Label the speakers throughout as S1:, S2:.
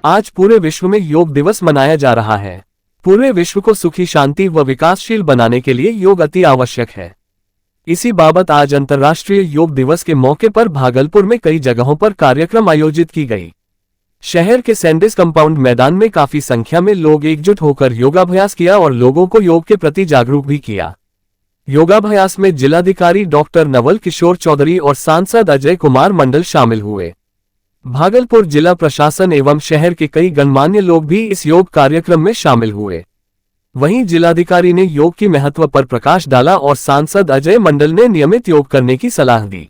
S1: आज पूरे विश्व में योग दिवस मनाया जा रहा है। पूरे विश्व को सुखी, शांति व विकासशील बनाने के लिए योग अति आवश्यक है। इसी बाबत आज अंतर्राष्ट्रीय योग दिवस के मौके पर भागलपुर में कई जगहों पर कार्यक्रम आयोजित की गई। शहर के सैंडिस कंपाउंड मैदान में काफी संख्या में लोग एकजुट होकर योगाभ्यास किया और लोगों को योग के प्रति जागरूक भी किया। योगाभ्यास में जिलाधिकारी डॉक्टर नवल किशोर चौधरी और सांसद अजय कुमार मंडल शामिल हुए। भागलपुर जिला प्रशासन एवं शहर के कई गणमान्य लोग भी इस योग कार्यक्रम में शामिल हुए। वहीं जिलाधिकारी ने योग की महत्व पर प्रकाश डाला और सांसद अजय मंडल ने नियमित योग करने की सलाह दी।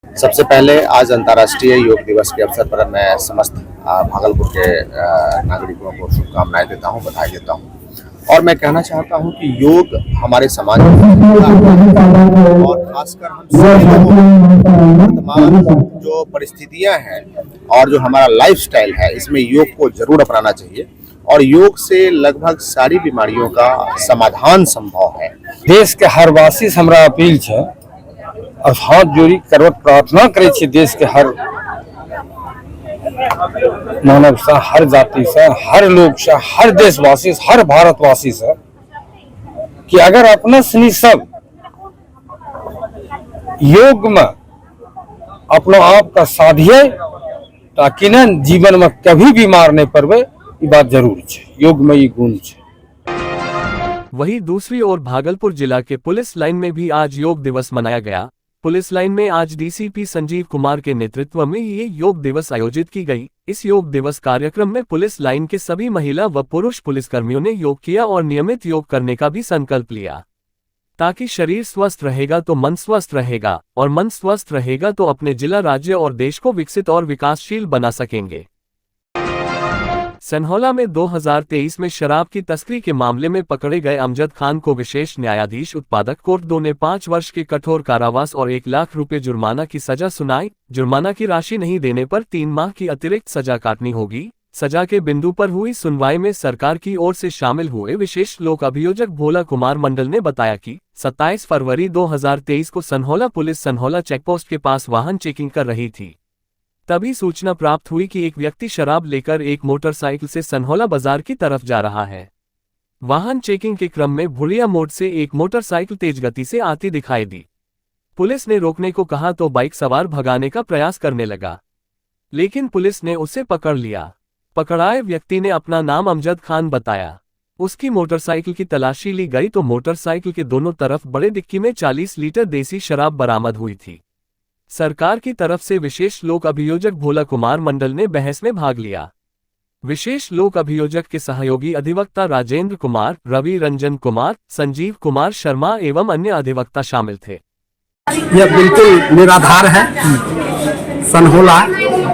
S2: सबसे पहले आज अंतर्राष्ट्रीय योग दिवस के अवसर पर मैं समस्त भागलपुर के नागरिकों को शुभकामनाएं देता हूं, बधाई देता हूं। और मैं कहना चाहता हूं कि योग हमारे समाज में और खासकर हम सभी लोगों को वर्तमान जो परिस्थितियां हैं और जो हमारा लाइफस्टाइल है, इसमें योग को जरूर अपनाना चाहिए और योग से लगभग सारी बीमारियों का समाधान संभव है।
S3: देश के हर वासी से हमरा अपील है और हाथ जोड़ी करवट प्रार्थना करे छी देश के हर मानव से, हर जाति से, हर लोग से, हर देशवासी से, हर भारतवासी से कि अगर अपना सनी सब योग में अपना आप का साधिए ताकि न जीवन में कभी बीमार नहीं पड़े, ये बात जरूर है। योग में ये गुण है।
S1: वहीं दूसरी ओर भागलपुर जिला के पुलिस लाइन में भी आज योग दिवस मनाया गया। पुलिस लाइन में आज डीसीपी संजीव कुमार के नेतृत्व में ये योग दिवस आयोजित की गई। इस योग दिवस कार्यक्रम में पुलिस लाइन के सभी महिला व पुरुष पुलिसकर्मियों ने योग किया और नियमित योग करने का भी संकल्प लिया। ताकि शरीर स्वस्थ रहेगा तो मन स्वस्थ रहेगा और मन स्वस्थ रहेगा तो अपने जिला, राज्य और देश को विकसित और विकासशील बना सकेंगे। सनहौला में 2023 में शराब की तस्करी के मामले में पकड़े गए अमजद खान को विशेष न्यायाधीश उत्पादक कोर्ट 2 ने 5 वर्ष के कठोर कारावास और 1 लाख रुपए जुर्माना की सजा सुनाई। जुर्माना की राशि नहीं देने पर 3 माह की अतिरिक्त सजा काटनी होगी। सजा के बिंदु पर हुई सुनवाई में सरकार की ओर से शामिल हुए विशेष लोक अभियोजक भोला कुमार मंडल ने बताया कि 27 फरवरी 2023 को सनहौला पुलिस सनहौला चेकपोस्ट के पास वाहन चेकिंग कर रही थी। तभी सूचना प्राप्त हुई कि एक व्यक्ति शराब लेकर एक मोटरसाइकिल से सनहौला बाजार की तरफ जा रहा है। वाहन चेकिंग के क्रम में भुड़िया मोड़ से एक मोटरसाइकिल तेज गति से आती दिखाई दी। पुलिस ने रोकने को कहा तो बाइक सवार भगाने का प्रयास करने लगा, लेकिन पुलिस ने उसे पकड़ लिया। पकड़ाए व्यक्ति ने अपना नाम अमजद खान बताया। उसकी मोटरसाइकिल की तलाशी ली गई तो मोटरसाइकिल के दोनों तरफ बड़े डिक्की में 40 लीटर देसी शराब बरामद हुई थी। सरकार की तरफ से विशेष लोक अभियोजक भोला कुमार मंडल ने बहस में भाग लिया। विशेष लोक अभियोजक के सहयोगी अधिवक्ता राजेंद्र कुमार, रवि रंजन कुमार, संजीव कुमार शर्मा एवं अन्य अधिवक्ता शामिल थे।
S4: यह बिल्कुल निराधार है। सनहौला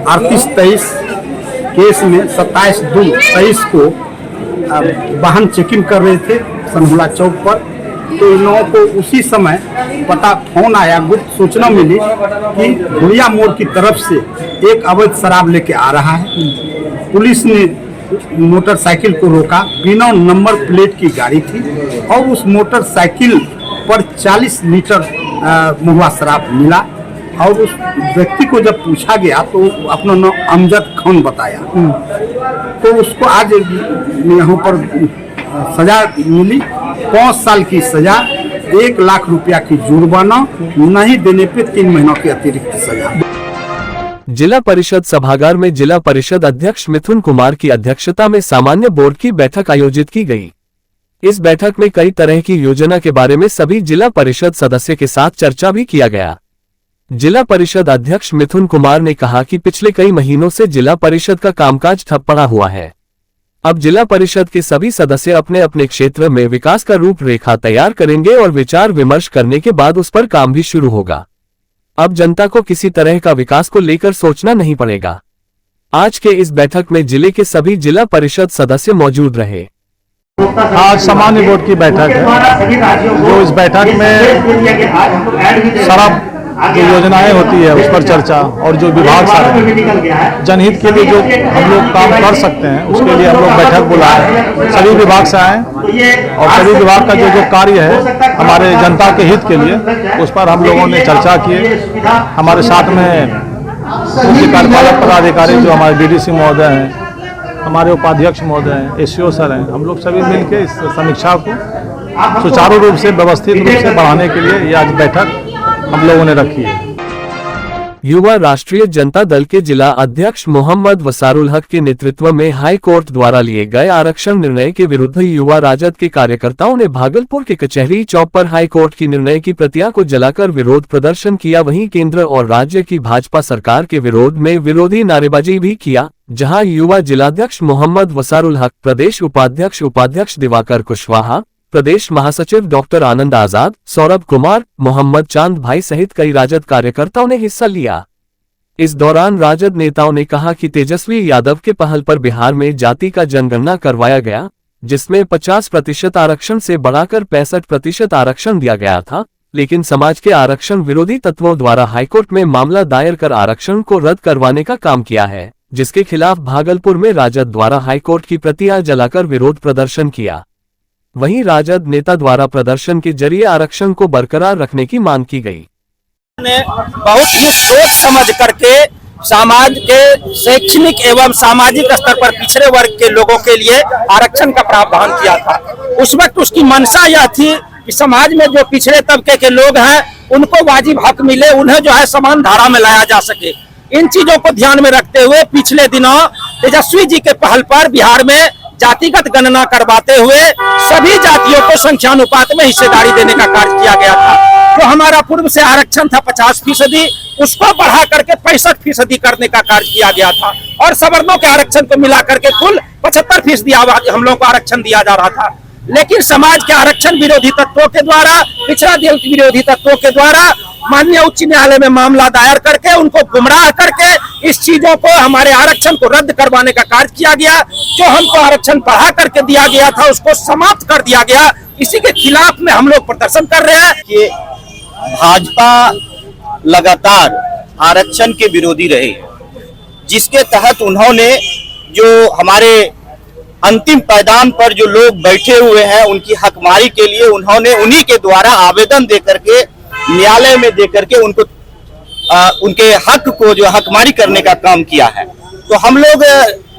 S4: 38-23 केस में 27/2/23 को वाहन चेकिंग कर रहे थे सनहौला चौक पर, तो इन लोगों को उसी समय फोन आया, गुप्त सूचना मिली कि भुड़िया मोड़ की तरफ से एक अवैध शराब लेके आ रहा है। पुलिस ने मोटरसाइकिल को रोका। बिना नंबर प्लेट की गाड़ी थी और उस मोटरसाइकिल पर 40 लीटर महुआ शराब मिला और उस व्यक्ति को जब पूछा गया तो अपना नाम अमजद खान बताया। तो उसको आज यहाँ पर सजा मिली, 5 साल की सजा, 1 लाख रुपया की जुर्माना, नहीं देने पे 3 महीनों की अतिरिक्त सजा।
S1: जिला परिषद सभागार में जिला परिषद अध्यक्ष मिथुन कुमार की अध्यक्षता में सामान्य बोर्ड की बैठक आयोजित की गई। इस बैठक में कई तरह की योजना के बारे में सभी जिला परिषद सदस्य के साथ चर्चा भी किया गया। जिला परिषद अध्यक्ष मिथुन कुमार ने कहा कि पिछले कई महीनों से जिला परिषद का कामकाज ठप पड़ा हुआ है। अब जिला परिषद के सभी सदस्य अपने अपने क्षेत्र में विकास का रूपरेखा तैयार करेंगे और विचार विमर्श करने के बाद उस पर काम भी शुरू होगा। अब जनता को किसी तरह का विकास को लेकर सोचना नहीं पड़ेगा। आज के इस बैठक में जिले के सभी जिला परिषद सदस्य मौजूद रहे।
S5: आज सामान्य बोर्ड की बैठक है, जो इस बैठक में शराब जो योजनाएं होती है उस पर चर्चा और जो विभाग सारे जनहित के लिए जो हम लोग काम कर सकते हैं उसके लिए हम लोग बैठक बुलाए, सभी विभाग से आए और सभी विभाग का जो कार्य है हमारे जनता के हित के लिए उस पर हम लोगों ने चर्चा की। हमारे साथ में मुख्य कार्यपालक पदाधिकारी जो हमारे डीडीसी महोदय हैं हमारे उपाध्यक्ष महोदय हैं, एसईओ सर हैं, हम लोग सभी मिलकर इस समीक्षा को सुचारू रूप से व्यवस्थित रूप से बढ़ाने के लिए ये आज बैठक हम लोगों ने रखी है।
S1: युवा राष्ट्रीय जनता दल के जिला अध्यक्ष मोहम्मद वसारुल हक के नेतृत्व में हाई कोर्ट द्वारा लिए गए आरक्षण निर्णय के विरुद्ध युवा राजद के कार्यकर्ताओं ने भागलपुर के कचहरी चौक पर हाई कोर्ट की निर्णय की प्रतियां को जलाकर विरोध प्रदर्शन किया। वहीं केंद्र और राज्य की भाजपा सरकार के विरोध में विरोधी नारेबाजी भी किया, जहां युवा जिलाध्यक्ष मोहम्मद वसारुल हक, प्रदेश उपाध्यक्ष दिवाकर कुशवाहा, प्रदेश महासचिव डॉक्टर आनंद आजाद, सौरभ कुमार, मोहम्मद चांद भाई सहित कई राजद कार्यकर्ताओं ने हिस्सा लिया। इस दौरान राजद नेताओं ने कहा कि तेजस्वी यादव के पहल पर बिहार में जाति का जनगणना करवाया गया, जिसमें 50% आरक्षण से बढ़ाकर 65% आरक्षण दिया गया था, लेकिन समाज के आरक्षण विरोधी तत्वों द्वारा हाईकोर्ट में मामला दायर कर आरक्षण को रद्द करवाने का काम किया है, जिसके खिलाफ भागलपुर में राजद द्वारा हाईकोर्ट की प्रतियां जलाकर विरोध प्रदर्शन किया। वहीं राजद नेता द्वारा प्रदर्शन के जरिए आरक्षण को बरकरार रखने की मांग की गई।
S6: ने बहुत ही सोच समझ करके समाज के शैक्षणिक एवं सामाजिक स्तर पर पिछड़े वर्ग के लोगों के लिए आरक्षण का प्रावधान किया था। उस वक्त उसकी मंशा यह थी कि समाज में जो पिछड़े तबके के लोग हैं उनको वाजिब हक मिले, उन्हें जो है समान धारा में लाया जा सके। इन चीजों को ध्यान में रखते हुए पिछले दिनों तेजस्वी जी के पहल पर बिहार में जातिगत गणना करवाते हुए सभी जातियों को संख्यानुपात में हिस्सेदारी देने का कार्य किया गया था। जो हमारा पूर्व से आरक्षण था 50%, उसको बढ़ा करके 65% करने का कार्य किया गया था और सवर्णों के आरक्षण को मिला करके कुल 75% हम लोगों को आरक्षण दिया जा रहा था। लेकिन समाज के आरक्षण विरोधी तत्वों के द्वारा, पिछड़ा दल विरोधी तत्वों के द्वारा माननीय उच्च न्यायालय में मामला दायर करके उनको गुमराह करके इस चीजों को, हमारे आरक्षण को रद्द करवाने का कार्य किया गया। जो हमको आरक्षण बढ़ा करके दिया गया था उसको समाप्त कर दिया गया। इसी के खिलाफ में हम लोग प्रदर्शन कर रहे हैं
S7: कि भाजपा लगातार आरक्षण के विरोधी रहे, जिसके तहत उन्होंने जो हमारे अंतिम पायदान पर जो लोग बैठे हुए हैं उनकी हकमारी के लिए उन्होंने उन्हीं के द्वारा आवेदन दे करके न्यायालय में दे करके उनको उनके हक को जो हकमारी करने का काम किया है। तो हम लोग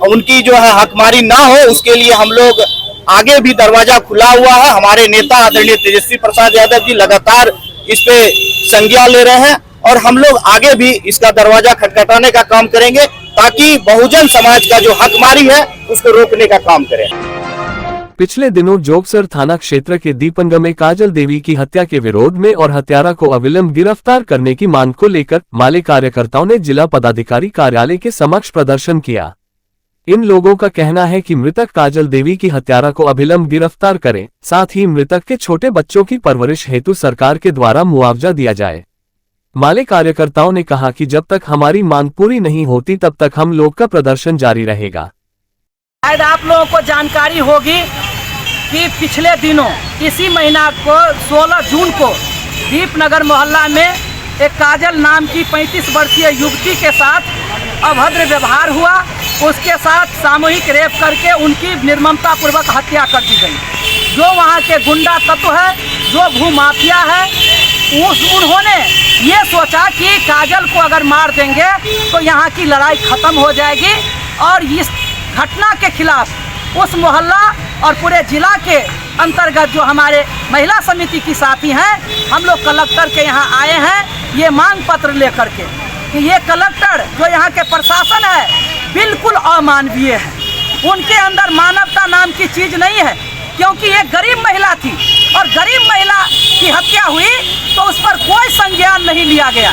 S7: उनकी जो है हकमारी ना हो उसके लिए हम लोग आगे भी दरवाजा खुला हुआ है। हमारे नेता आदरणीय तेजस्वी प्रसाद यादव जी लगातार इस पे संज्ञान ले रहे हैं और हम लोग आगे भी इसका दरवाजा खटखटाने का काम करेंगे ताकि बहुजन समाज का जो हकमारी है उसको रोकने का काम करें।
S1: पिछले दिनों जोगसर थाना क्षेत्र के दीपंग में काजल देवी की हत्या के विरोध में और हत्यारा को अविलंब गिरफ्तार करने की मांग को लेकर माले कार्यकर्ताओं ने जिला पदाधिकारी कार्यालय के समक्ष प्रदर्शन किया। इन लोगों का कहना है कि मृतक काजल देवी की हत्यारा को अविलंब गिरफ्तार करें, साथ ही मृतक के छोटे बच्चों की परवरिश हेतु सरकार के द्वारा मुआवजा दिया जाए। माले कार्यकर्ताओं ने कहा कि जब तक हमारी मांग पूरी नहीं होती तब तक हम लोग का प्रदर्शन जारी रहेगा।
S8: शायद आप लोगों को जानकारी होगी कि पिछले दिनों इसी महीना को 16 जून को दीपनगर मोहल्ला में एक काजल नाम की 35 वर्षीय युवती के साथ अभद्र व्यवहार हुआ। उसके साथ सामूहिक रेप करके उनकी निर्ममता पूर्वक हत्या कर दी गई। जो वहाँ के गुंडा तत्व है, जो भूमाफिया है, उन्होंने ये सोचा कि काजल को अगर मार देंगे तो यहाँ की लड़ाई खत्म हो जाएगी और इस घटना के खिलाफ उस मोहल्ला और पूरे जिला के अंतर्गत जो हमारे महिला समिति की साथी हैं, हम लोग कलेक्टर के यहाँ आए हैं ये मांग पत्र लेकर के कि ये कलेक्टर जो यहाँ के प्रशासन है बिल्कुल अमानवीय है। उनके अंदर मानवता नाम की चीज़ नहीं है, क्योंकि ये गरीब महिला थी और गरीब महिला की हत्या हुई तो उस पर कोई संज्ञान नहीं लिया गया।